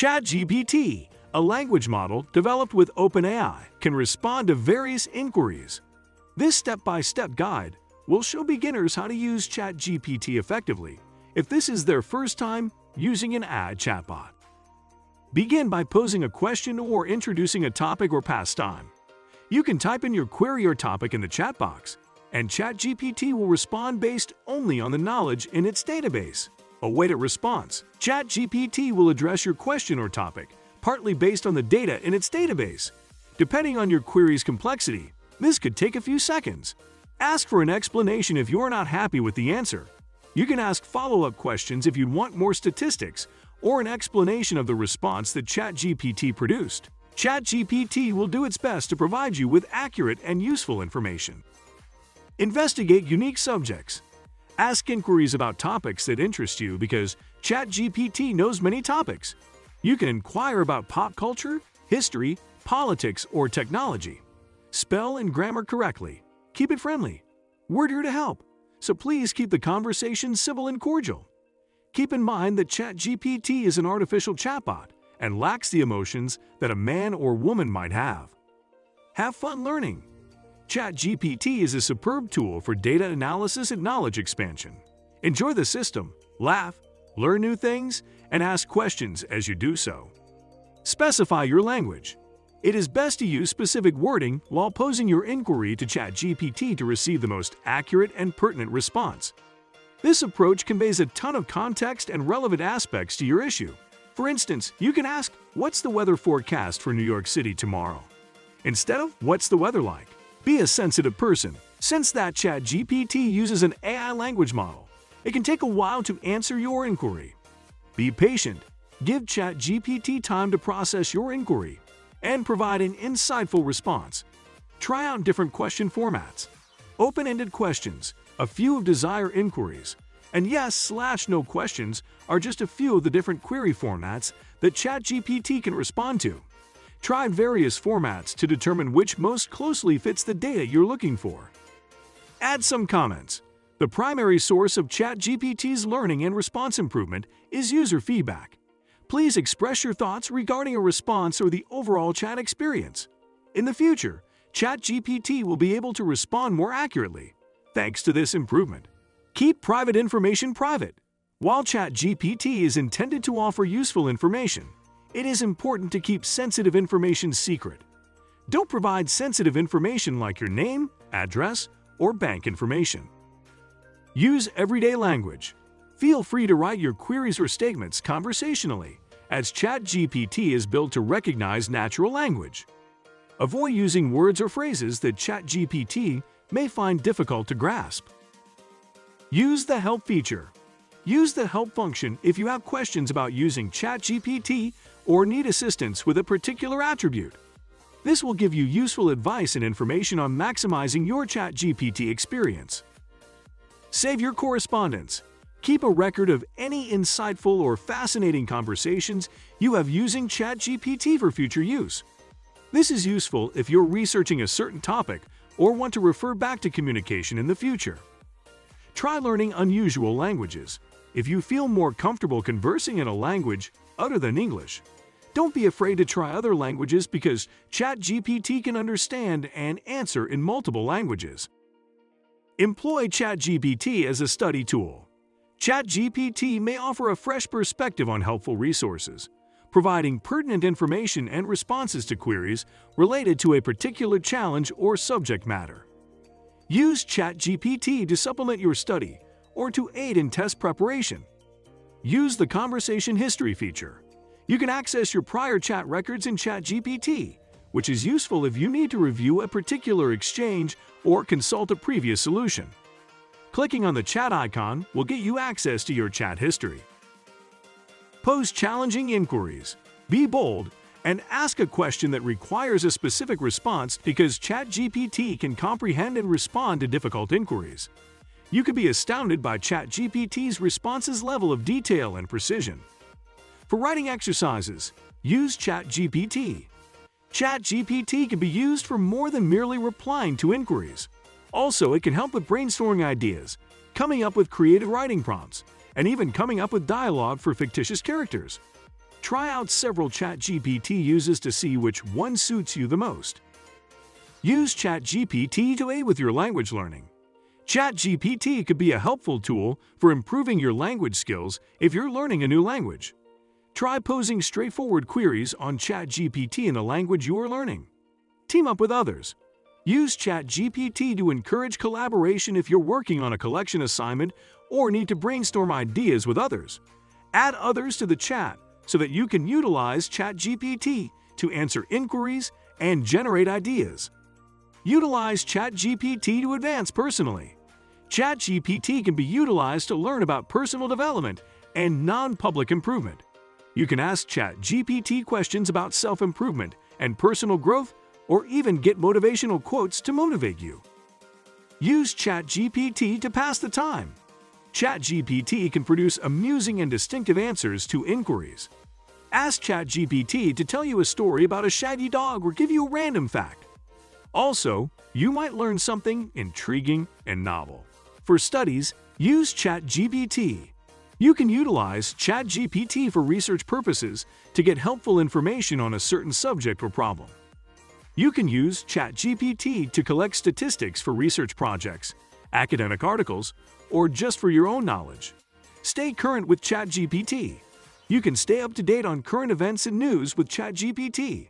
ChatGPT, a language model developed with OpenAI, can respond to various inquiries. This step-by-step guide will show beginners how to use ChatGPT effectively if this is their first time using an AI chatbot. Begin by posing a question or introducing a topic or pastime. You can type in your query or topic in the chat box, and ChatGPT will respond based only on the knowledge in its database. Await a response. ChatGPT will address your question or topic, partly based on the data in its database. Depending on your query's complexity, this could take a few seconds. Ask for an explanation if you're not happy with the answer. You can ask follow-up questions if you want more statistics or an explanation of the response that ChatGPT produced. ChatGPT will do its best to provide you with accurate and useful information. Investigate unique subjects. Ask inquiries about topics that interest you because ChatGPT knows many topics. You can inquire about pop culture, history, politics, or technology. Spell and grammar correctly. Keep it friendly. We're here to help, so please keep the conversation civil and cordial. Keep in mind that ChatGPT is an artificial chatbot and lacks the emotions that a man or woman might have. Have fun learning. ChatGPT is a superb tool for data analysis and knowledge expansion. Enjoy the system, laugh, learn new things, and ask questions as you do so. Specify your language. It is best to use specific wording while posing your inquiry to ChatGPT to receive the most accurate and pertinent response. This approach conveys a ton of context and relevant aspects to your issue. For instance, you can ask, "What's the weather forecast for New York City tomorrow?" instead of, "What's the weather like?" Be a sensitive person. Since that ChatGPT uses an AI language model, it can take a while to answer your inquiry. Be patient. Give ChatGPT time to process your inquiry and provide an insightful response. Try out different question formats. Open-ended questions, a few of desired inquiries, and yes/no questions are just a few of the different query formats that ChatGPT can respond to. Try various formats to determine which most closely fits the data you're looking for. Add some comments. The primary source of ChatGPT's learning and response improvement is user feedback. Please express your thoughts regarding a response or the overall chat experience. In the future, ChatGPT will be able to respond more accurately, thanks to this improvement. Keep private information private. While ChatGPT is intended to offer useful information, it is important to keep sensitive information secret. Don't provide sensitive information like your name, address, or bank information. Use everyday language. Feel free to write your queries or statements conversationally, as ChatGPT is built to recognize natural language. Avoid using words or phrases that ChatGPT may find difficult to grasp. Use the Help feature. Use the Help function if you have questions about using ChatGPT or need assistance with a particular attribute. This will give you useful advice and information on maximizing your ChatGPT experience. Save your correspondence. Keep a record of any insightful or fascinating conversations you have using ChatGPT for future use. This is useful if you're researching a certain topic or want to refer back to communication in the future. Try learning unusual languages. If you feel more comfortable conversing in a language other than English, don't be afraid to try other languages because ChatGPT can understand and answer in multiple languages. Employ ChatGPT as a study tool. ChatGPT may offer a fresh perspective on helpful resources, providing pertinent information and responses to queries related to a particular challenge or subject matter. Use ChatGPT to supplement your study or to aid in test preparation. Use the Conversation History feature. You can access your prior chat records in ChatGPT, which is useful if you need to review a particular exchange or consult a previous solution. Clicking on the chat icon will get you access to your chat history. Pose challenging inquiries. Be bold and ask a question that requires a specific response because ChatGPT can comprehend and respond to difficult inquiries. You could be astounded by ChatGPT's responses' level of detail and precision. For writing exercises, use ChatGPT. ChatGPT can be used for more than merely replying to inquiries. Also, it can help with brainstorming ideas, coming up with creative writing prompts, and even coming up with dialogue for fictitious characters. Try out several ChatGPT uses to see which one suits you the most. Use ChatGPT to aid with your language learning. ChatGPT could be a helpful tool for improving your language skills if you're learning a new language. Try posing straightforward queries on ChatGPT in the language you are learning. Team up with others. Use ChatGPT to encourage collaboration if you're working on a collection assignment or need to brainstorm ideas with others. Add others to the chat so that you can utilize ChatGPT to answer inquiries and generate ideas. Utilize ChatGPT to advance personally. ChatGPT can be utilized to learn about personal development and non-public improvement. You can ask ChatGPT questions about self-improvement and personal growth, or even get motivational quotes to motivate you. Use ChatGPT to pass the time. ChatGPT can produce amusing and distinctive answers to inquiries. Ask ChatGPT to tell you a story about a shaggy dog or give you a random fact. Also, you might learn something intriguing and novel. For studies, use ChatGPT. You can utilize ChatGPT for research purposes to get helpful information on a certain subject or problem. You can use ChatGPT to collect statistics for research projects, academic articles, or just for your own knowledge. Stay current with ChatGPT. You can stay up to date on current events and news with ChatGPT.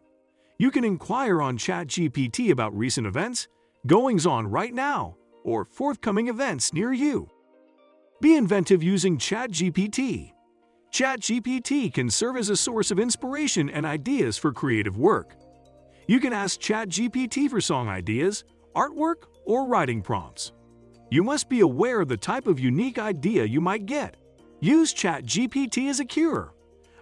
You can inquire on ChatGPT about recent events, goings-on right now, or forthcoming events near you. Be inventive using ChatGPT. ChatGPT can serve as a source of inspiration and ideas for creative work. You can ask ChatGPT for song ideas, artwork, or writing prompts. You must be aware of the type of unique idea you might get. Use ChatGPT as a cure.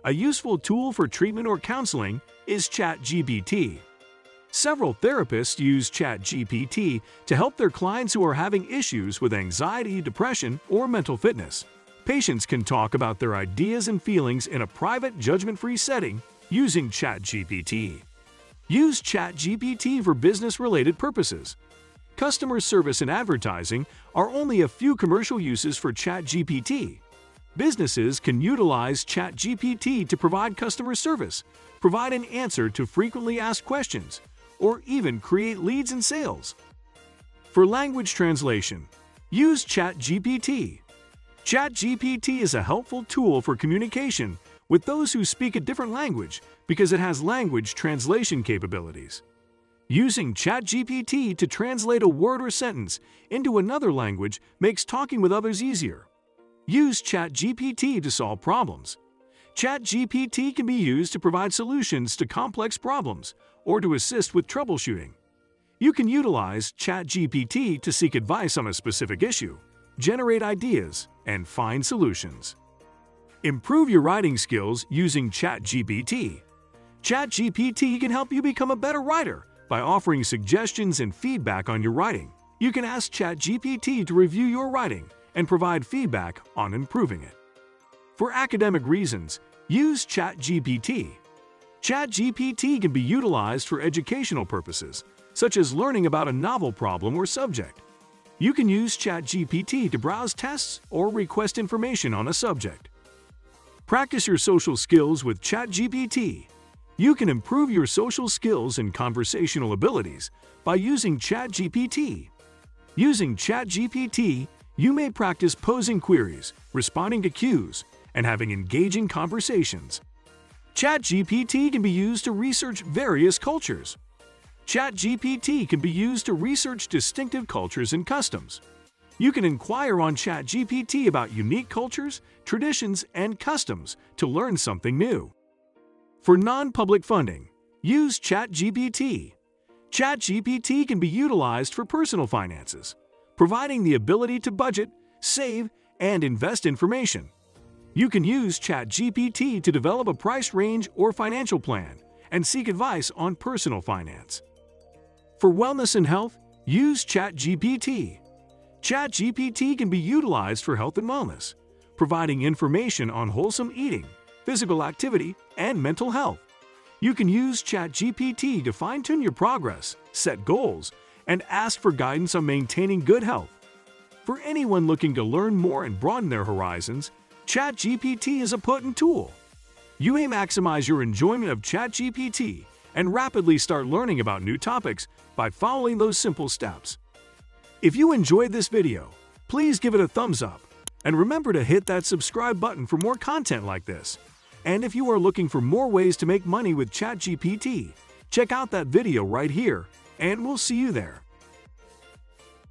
A useful tool for treatment or counseling is ChatGPT. Several therapists use ChatGPT to help their clients who are having issues with anxiety, depression, or mental fitness. Patients can talk about their ideas and feelings in a private, judgment-free setting using ChatGPT. Use ChatGPT for business-related purposes. Customer service and advertising are only a few commercial uses for ChatGPT. Businesses can utilize ChatGPT to provide customer service, provide an answer to frequently asked questions, or even create leads and sales. For language translation, use ChatGPT. ChatGPT is a helpful tool for communication with those who speak a different language because it has language translation capabilities. Using ChatGPT to translate a word or sentence into another language makes talking with others easier. Use ChatGPT to solve problems. ChatGPT can be used to provide solutions to complex problems or to assist with troubleshooting. You can utilize ChatGPT to seek advice on a specific issue, generate ideas, and find solutions. Improve your writing skills using ChatGPT. ChatGPT can help you become a better writer by offering suggestions and feedback on your writing. You can ask ChatGPT to review your writing and provide feedback on improving it. For academic reasons, use ChatGPT. ChatGPT can be utilized for educational purposes, such as learning about a novel problem or subject. You can use ChatGPT to browse tests or request information on a subject. Practice your social skills with ChatGPT. You can improve your social skills and conversational abilities by using ChatGPT. Using ChatGPT, you may practice posing queries, responding to cues, and having engaging conversations. ChatGPT can be used to research various cultures. ChatGPT can be used to research distinctive cultures and customs. You can inquire on ChatGPT about unique cultures, traditions, and customs to learn something new. For non-public funding, use ChatGPT. ChatGPT can be utilized for personal finances, providing the ability to budget, save, and invest information. You can use ChatGPT to develop a price range or financial plan and seek advice on personal finance. For wellness and health, use ChatGPT. ChatGPT can be utilized for health and wellness, providing information on wholesome eating, physical activity, and mental health. You can use ChatGPT to fine-tune your progress, set goals, and ask for guidance on maintaining good health. For anyone looking to learn more and broaden their horizons, ChatGPT is a potent tool. You may maximize your enjoyment of ChatGPT and rapidly start learning about new topics by following those simple steps. If you enjoyed this video, please give it a thumbs up and remember to hit that subscribe button for more content like this. And if you are looking for more ways to make money with ChatGPT, check out that video right here, and we'll see you there.